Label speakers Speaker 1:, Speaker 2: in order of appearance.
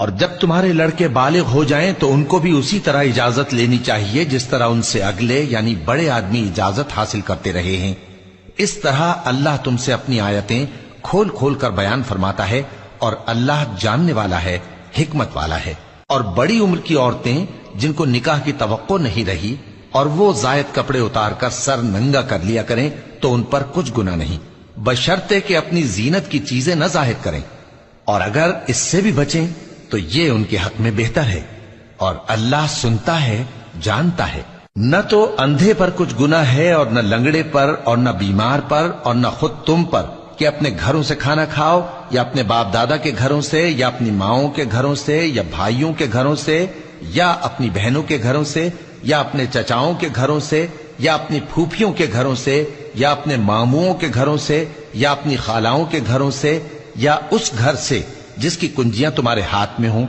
Speaker 1: اور جب تمہارے لڑکے بالغ ہو جائیں تو ان کو بھی اسی طرح اجازت لینی چاہیے جس طرح ان سے اگلے یعنی بڑے آدمی اجازت حاصل کرتے رہے ہیں۔ اس طرح اللہ تم سے اپنی آیتیں کھول کھول کر بیان فرماتا ہے، اور اللہ جاننے والا ہے، حکمت والا ہے۔ اور بڑی عمر کی عورتیں جن کو نکاح کی توقع نہیں رہی اور وہ زائد کپڑے اتار کر سر ننگا کر لیا کریں تو ان پر کچھ گناہ نہیں، بشرطے کہ اپنی زینت کی چیزیں نہ ظاہر کریں، اور اگر اس سے بھی بچیں تو یہ ان کے حق میں بہتر ہے، اور اللہ سنتا ہے، جانتا ہے۔ نہ تو اندھے پر کچھ گناہ ہے اور نہ لنگڑے پر اور نہ بیمار پر اور نہ خود تم پر کہ اپنے گھروں سے کھانا کھاؤ، یا اپنے باپ دادا کے گھروں سے، یا اپنی ماؤں کے گھروں سے، یا بھائیوں کے گھروں سے، یا اپنی بہنوں کے گھروں سے، یا اپنے چچاؤں کے گھروں سے، یا اپنی پھوپھیوں کے گھروں سے، یا اپنے ماموؤں کے گھروں سے، یا اپنی خالاؤں کے گھروں سے، یا اس گھر سے جس کی کنجیاں تمہارے ہاتھ میں ہوں،